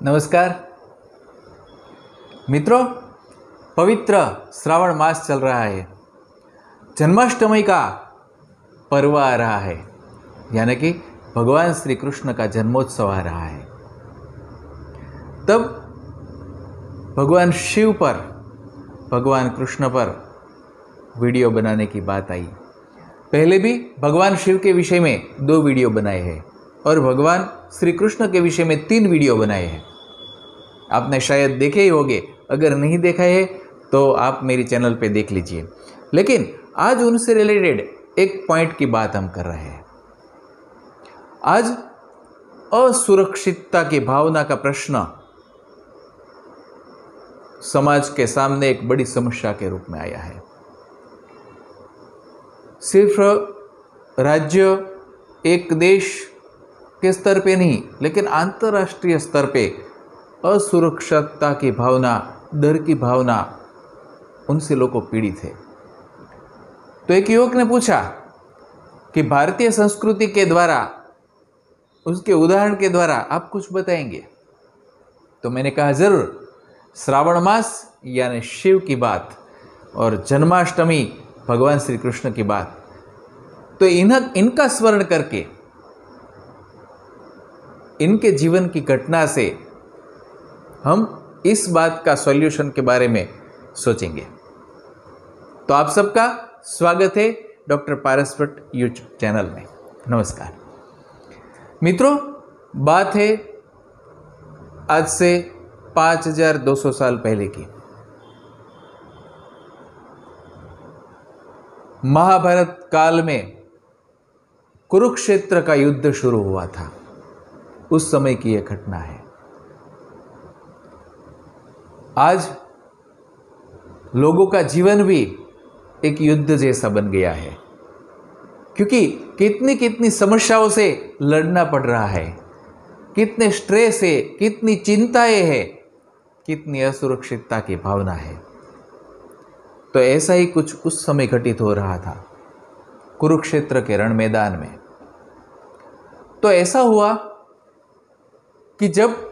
नमस्कार मित्रों, पवित्र श्रावण मास चल रहा है। जन्माष्टमी का पर्व आ रहा है, यानी कि भगवान श्री कृष्ण का जन्मोत्सव आ रहा है। तब भगवान शिव पर, भगवान कृष्ण पर वीडियो बनाने की बात आई। पहले भी भगवान शिव के विषय में 2 वीडियो बनाए हैं और भगवान श्री कृष्ण के विषय में 3 वीडियो बनाए हैं। आपने शायद देखे ही होंगे, अगर नहीं देखा है तो आप मेरी चैनल पे देख लीजिए। लेकिन आज उनसे रिलेटेड एक पॉइंट की बात हम कर रहे हैं। आज असुरक्षितता की भावना का प्रश्न समाज के सामने एक बड़ी समस्या के रूप में आया है। सिर्फ राज्य, एक देश के स्तर पे नहीं, लेकिन अंतर्राष्ट्रीय स्तर पे असुरक्षितता की भावना, डर की भावना उनसे लोगों पीड़ित है। तो एक युवक ने पूछा कि भारतीय संस्कृति के द्वारा, उसके उदाहरण के द्वारा आप कुछ बताएंगे? तो मैंने कहा जरूर। श्रावण मास यानी शिव की बात और जन्माष्टमी भगवान श्री कृष्ण की बात, तो इनका स्मरण करके, इनके जीवन की घटना से हम इस बात का सॉल्यूशन के बारे में सोचेंगे। तो आप सबका स्वागत है डॉक्टर पारस भट्ट यूट्यूब चैनल में। नमस्कार मित्रों, बात है आज से 5200 साल पहले की। महाभारत काल में कुरुक्षेत्र का युद्ध शुरू हुआ था। उस समय की यह घटना है। आज लोगों का जीवन भी एक युद्ध जैसा बन गया है, क्योंकि कितनी कितनी समस्याओं से लड़ना पड़ रहा है, कितने स्ट्रेस है, कितनी चिंताएं है, कितनी असुरक्षितता की भावना है। तो ऐसा ही कुछ उस समय घटित हो रहा था कुरुक्षेत्र के रण मैदान में। तो ऐसा हुआ कि जब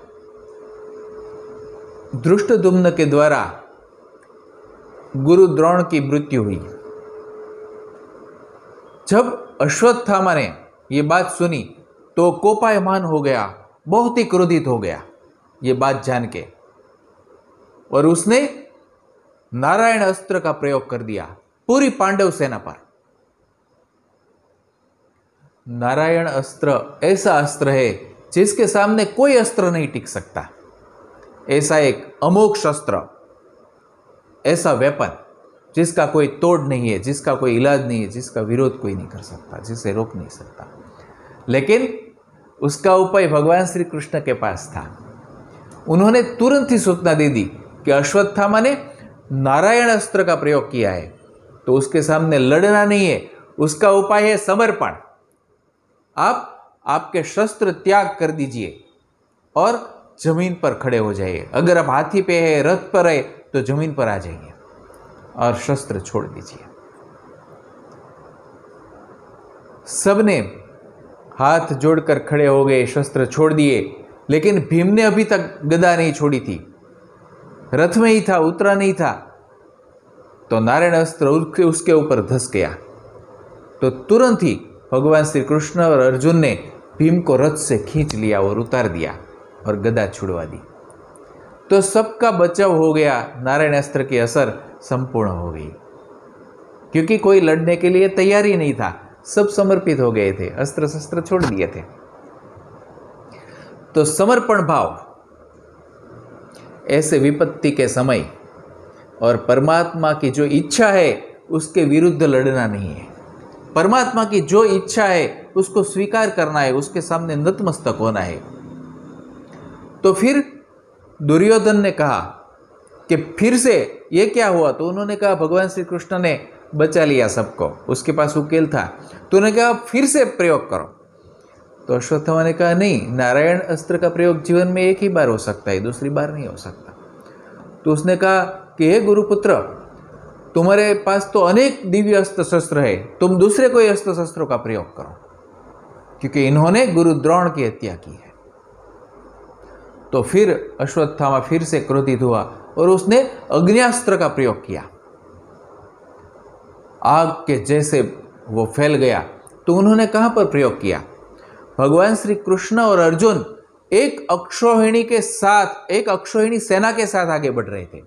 धृष्टद्युम्न के द्वारा गुरु द्रोण की मृत्यु हुई, जब अश्वत्थामा ने यह बात सुनी तो कोपायमान हो गया, बहुत ही क्रोधित हो गया ये बात जान के, और उसने नारायण अस्त्र का प्रयोग कर दिया पूरी पांडव सेना पर। नारायण अस्त्र ऐसा अस्त्र है जिसके सामने कोई अस्त्र नहीं टिक सकता। ऐसा एक अमोघ शस्त्र, ऐसा वेपन जिसका कोई तोड़ नहीं है, जिसका कोई इलाज नहीं है, जिसका विरोध कोई नहीं कर सकता, जिसे रोक नहीं सकता। लेकिन उसका उपाय भगवान श्री कृष्ण के पास था। उन्होंने तुरंत ही सूचना दे दी कि अश्वत्थामा ने नारायण अस्त्र का प्रयोग किया है, तो उसके सामने लड़ना नहीं है, उसका उपाय है समर्पण। आप आपके शस्त्र त्याग कर दीजिए और जमीन पर खड़े हो जाइए। अगर आप हाथी पे है, रथ पर है, तो जमीन पर आ जाइए और शस्त्र छोड़ दीजिए। सबने हाथ जोड़कर खड़े हो गए, शस्त्र छोड़ दिए। लेकिन भीम ने अभी तक गदा नहीं छोड़ी थी, रथ में ही था, उतरा नहीं था। तो नारायण अस्त्र उसके ऊपर धंस गया। तो तुरंत ही भगवान श्री कृष्ण और अर्जुन ने भीम को रथ से खींच लिया और उतार दिया और गदा छुड़वा दी। तो सबका बचाव हो गया, नारायण अस्त्र की असर संपूर्ण हो गई, क्योंकि कोई लड़ने के लिए तैयार ही नहीं था। सब समर्पित हो गए थे, अस्त्र शस्त्र छोड़ दिए थे। तो समर्पण भाव ऐसे विपत्ति के समय और परमात्मा की जो इच्छा है उसके विरुद्ध लड़ना नहीं है। परमात्मा की जो इच्छा है उसको स्वीकार करना है, उसके सामने नतमस्तक होना है। तो फिर दुर्योधन ने कहा कि फिर से ये क्या हुआ? तो उन्होंने कहा भगवान श्री कृष्ण ने बचा लिया सबको, उसके पास उकेल था। तो उन्होंने कहा फिर से प्रयोग करो। तो अश्वत्थामा ने कहा नहीं, नारायण अस्त्र का प्रयोग जीवन में एक ही बार हो सकता है, दूसरी बार नहीं हो सकता। तो उसने कहा कि हे गुरुपुत्र, तुम्हारे पास तो अनेक दिव्य अस्त्र शस्त्र है, तुम दूसरे कोई अस्त्र शस्त्रों का प्रयोग करो, क्योंकि इन्होंने गुरु द्रोण की हत्या की है। तो तो फिर अश्वत्थामा फिर से क्रोधित हुआ और उसने अग्न्यास्त्र का प्रयोग किया। आग के जैसे वो फैल गया। तो उन्होंने कहां पर प्रयोग किया? भगवान श्री कृष्ण और अर्जुन एक अक्षौहिणी सेना के साथ आगे बढ़ रहे थे।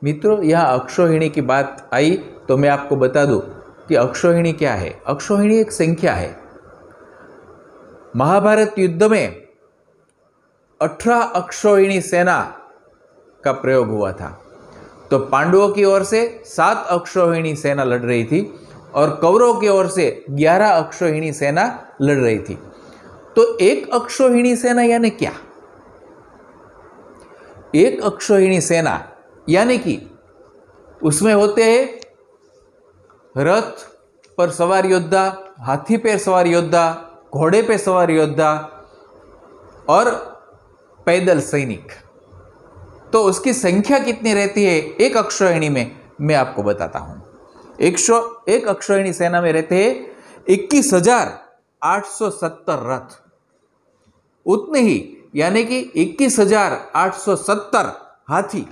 मित्रों, यहां अक्षौहिणी की बात आई तो मैं आपको बता दूं कि अक्षौहिणी क्या है। अक्षौहिणी एक संख्या है। महाभारत युद्ध में 18 अक्षौहिणी सेना का प्रयोग हुआ था। तो पांडवों की ओर से 7 अक्षौहिणी सेना लड़ रही थी और कौरवों की ओर से 11 अक्षौहिणी सेना लड़ रही थी। तो एक अक्षौहिणी सेना यानी क्या? एक अक्षौहिणी सेना यानी कि उसमें होते हैं रथ पर सवार योद्धा, हाथी पर सवार योद्धा, घोड़े पे सवार योद्धा और पैदल सैनिक। तो उसकी संख्या कितनी रहती है एक अक्षौहिणी में, मैं आपको बताता हूं। एक अक्षौहिणी सेना में रहते हैं 21,870 रथ। उतने ही यानी कि 21,870 हाथी,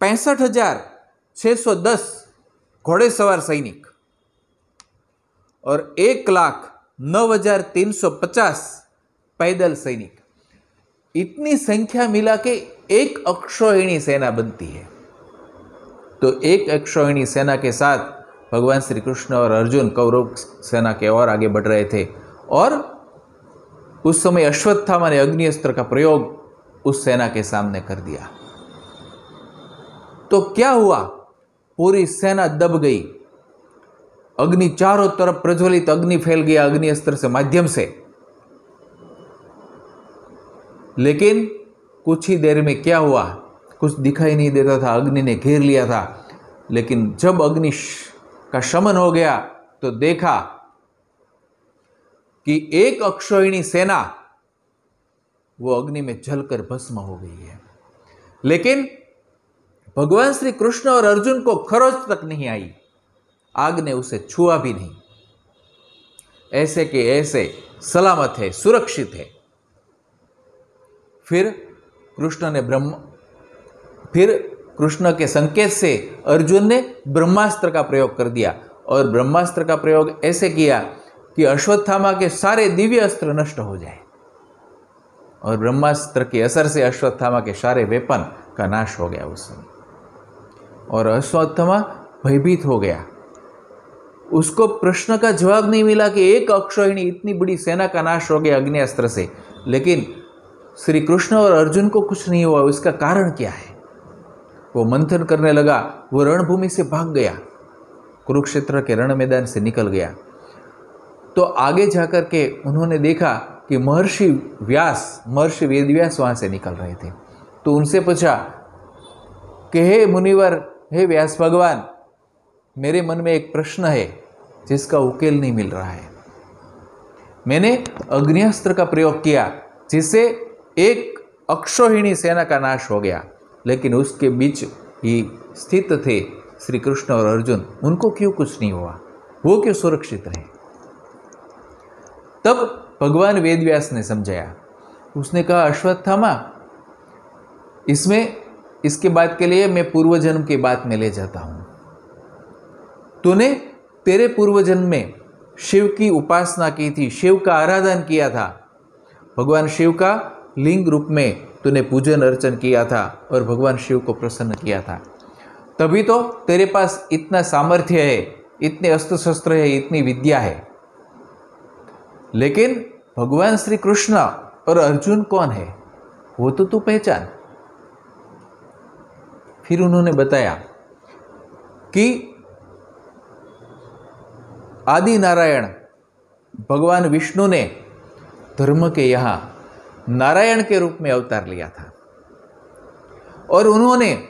65,610 घोड़ेसवार सैनिक और 1,09,350 पैदल सैनिक। इतनी संख्या मिला के एक अक्षौहिणी सेना बनती है। तो एक अक्षौहिणी सेना के साथ भगवान श्री कृष्ण और अर्जुन कौरव सेना के और आगे बढ़ रहे थे और उस समय अश्वत्थामा ने अग्नि अस्त्र का प्रयोग उस सेना के सामने कर दिया। तो क्या हुआ? पूरी सेना दब गई। अग्नि चारों तरफ प्रज्वलित अग्नि फैल गया अग्नि अस्त्र से माध्यम से। लेकिन कुछ ही देर में क्या हुआ? कुछ दिखाई नहीं देता था, अग्नि ने घेर लिया था। लेकिन जब अग्नि का शमन हो गया तो देखा कि एक अक्षौहिणी सेना वो अग्नि में जलकर भस्म हो गई है। लेकिन भगवान श्री कृष्ण और अर्जुन को खरोच तक नहीं आई, आग ने उसे छुआ भी नहीं। ऐसे के ऐसे सलामत है, सुरक्षित है। फिर कृष्ण के संकेत से अर्जुन ने ब्रह्मास्त्र का प्रयोग कर दिया और ब्रह्मास्त्र का प्रयोग ऐसे किया कि अश्वत्थामा के सारे दिव्य अस्त्र नष्ट हो जाए और ब्रह्मास्त्र के असर से अश्वत्थामा के सारे वेपन का नाश हो गया उस समय। और अश्वत्थामा भयभीत हो गया। उसको प्रश्न का जवाब नहीं मिला कि एक अक्षौहिणी इतनी बड़ी सेना का नाश हो गया अग्नि से, लेकिन श्री कृष्ण और अर्जुन को कुछ नहीं हुआ। इसका कारण क्या है? वो मंथन करने लगा। वो रणभूमि से भाग गया, कुरुक्षेत्र के रण मैदान से निकल गया। तो आगे जाकर के उन्होंने देखा कि महर्षि वेदव्यास वहां से निकल रहे थे। तो उनसे पूछा कि हे मुनिवर, हे व्यास भगवान, मेरे मन में एक प्रश्न है जिसका उकेल नहीं मिल रहा है। मैंने अग्न्यास्त्र का प्रयोग किया जिससे एक अक्षौहिणी सेना का नाश हो गया, लेकिन उसके बीच ही स्थित थे श्री कृष्ण और अर्जुन, उनको क्यों कुछ नहीं हुआ? वो क्यों सुरक्षित रहे? तब भगवान वेदव्यास ने समझाया। उसने कहा, अश्वत्थामा, इसके बाद के लिए मैं पूर्व जन्म की बात में ले जाता हूं। तूने तेरे पूर्व जन्म में शिव की उपासना की थी, शिव का आराधन किया था। भगवान शिव का लिंग रूप में तूने पूजन अर्चन किया था और भगवान शिव को प्रसन्न किया था। तभी तो तेरे पास इतना सामर्थ्य है, इतने अस्त्र शस्त्र है, इतनी विद्या है। लेकिन भगवान श्री कृष्ण और अर्जुन कौन है, वो तो तू पहचान। फिर उन्होंने बताया कि आदि नारायण भगवान विष्णु ने धर्म के यहां नारायण के रूप में अवतार लिया था और उन्होंने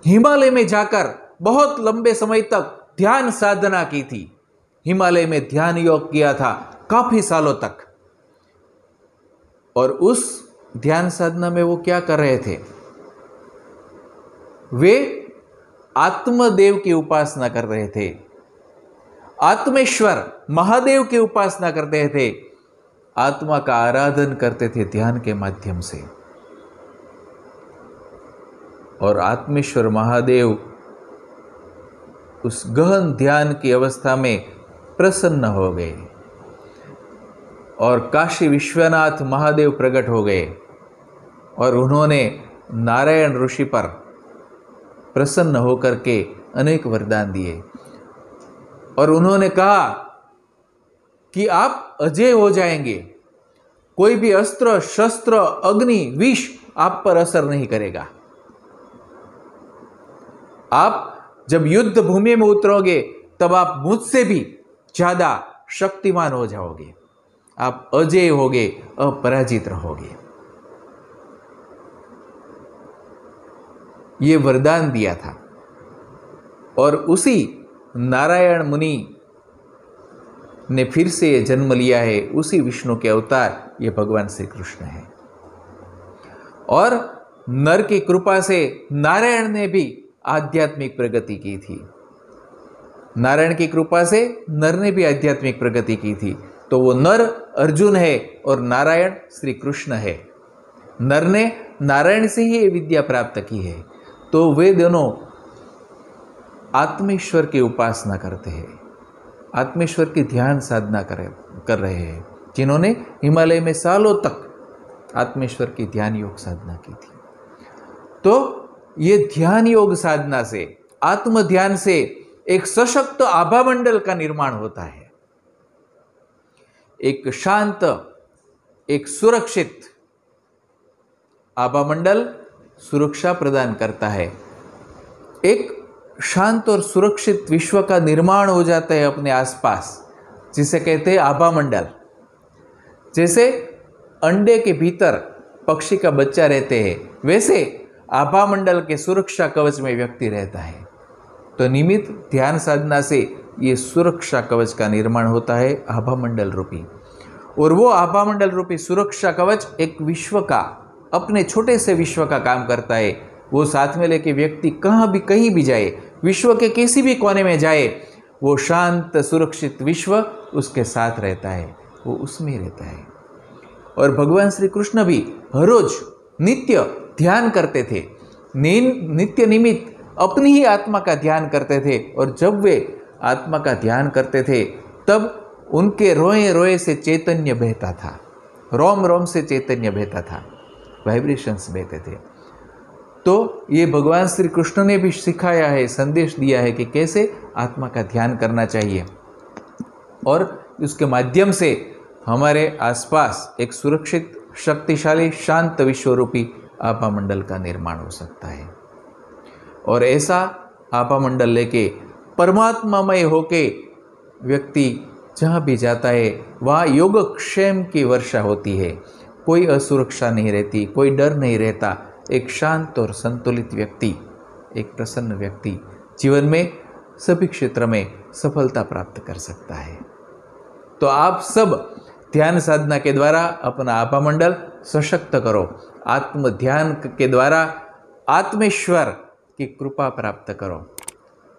हिमालय में जाकर बहुत लंबे समय तक ध्यान साधना की थी। हिमालय में ध्यान योग किया था काफी सालों तक। और उस ध्यान साधना में वो क्या कर रहे थे? वे आत्मदेव की उपासना कर रहे थे, आत्मेश्वर महादेव की उपासना करते थे। आत्मा का आराधन करते थे ध्यान के माध्यम से, और आत्मेश्वर महादेव उस गहन ध्यान की अवस्था में प्रसन्न हो गए और काशी विश्वनाथ महादेव प्रकट हो गए और उन्होंने नारायण ऋषि पर प्रसन्न होकर के अनेक वरदान दिए और उन्होंने कहा कि आप अजय हो जाएंगे, कोई भी अस्त्र शस्त्र अग्नि विष आप पर असर नहीं करेगा। आप जब युद्ध भूमि में उतरोगे तब आप मुझसे भी ज्यादा शक्तिमान हो जाओगे, आप अजय होगे, अपराजित रहोगे। ये वरदान दिया था और उसी नारायण मुनि ने फिर से ये जन्म लिया है, उसी विष्णु के अवतार ये भगवान श्री कृष्ण है। और नर की कृपा से नारायण ने भी आध्यात्मिक प्रगति की थी, नारायण की कृपा से नर ने भी आध्यात्मिक प्रगति की थी। तो वो नर अर्जुन है और नारायण श्री कृष्ण है। नर ने नारायण से ही ये विद्या प्राप्त की है, तो वे दोनों आत्मेश्वर की उपासना करते हैं, आत्मेश्वर की ध्यान साधना कर रहे हैं, जिन्होंने हिमालय में सालों तक आत्मेश्वर की ध्यान योग साधना की थी। तो ये ध्यान योग साधना से, आत्म ध्यान से एक सशक्त आभा मंडल का निर्माण होता है, एक शांत, एक सुरक्षित आभा मंडल सुरक्षा प्रदान करता है। एक शांत और सुरक्षित विश्व का निर्माण हो जाता है अपने आसपास, जिसे कहते हैं आभा मंडल। जैसे अंडे के भीतर पक्षी का बच्चा रहते हैं, वैसे आभा मंडल के सुरक्षा कवच में व्यक्ति रहता है। तो नियमित ध्यान साधना से ये सुरक्षा कवच का निर्माण होता है, आभा मंडल रूपी। और वो आभा मंडल रूपी सुरक्षा कवच एक विश्व का, अपने छोटे से विश्व का काम करता है। वो साथ में लेके व्यक्ति कहाँ भी कहीं भी जाए, विश्व के किसी भी कोने में जाए, वो शांत सुरक्षित विश्व उसके साथ रहता है, वो उसमें रहता है। और भगवान श्री कृष्ण भी हर रोज नित्य ध्यान करते थे, नित्य निमित्त अपनी ही आत्मा का ध्यान करते थे। और जब वे आत्मा का ध्यान करते थे तब उनके रोए रोए से चैतन्य बहता था, रोम रोम से चैतन्य बहता था, वाइब्रेशंस बहते थे। तो ये भगवान श्री कृष्ण ने भी सिखाया है, संदेश दिया है कि कैसे आत्मा का ध्यान करना चाहिए और उसके माध्यम से हमारे आसपास एक सुरक्षित, शक्तिशाली, शांत विश्वरूपी आभा मंडल का निर्माण हो सकता है। और ऐसा आभा मंडल लेके परमात्मामय होके व्यक्ति जहाँ भी जाता है वहाँ योगक्षेम की वर्षा होती है, कोई असुरक्षा नहीं रहती, कोई डर नहीं रहता। एक शांत और संतुलित व्यक्ति, एक प्रसन्न व्यक्ति जीवन में सभी क्षेत्र में सफलता प्राप्त कर सकता है। तो आप सब ध्यान साधना के द्वारा अपना आभा मंडल सशक्त करो, आत्म ध्यान के द्वारा आत्मेश्वर की कृपा प्राप्त करो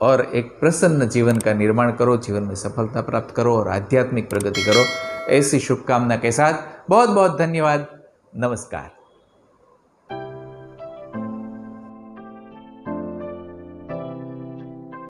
और एक प्रसन्न जीवन का निर्माण करो, जीवन में सफलता प्राप्त करो और आध्यात्मिक प्रगति करो। ऐसी शुभकामना के साथ बहुत बहुत धन्यवाद। नमस्कार।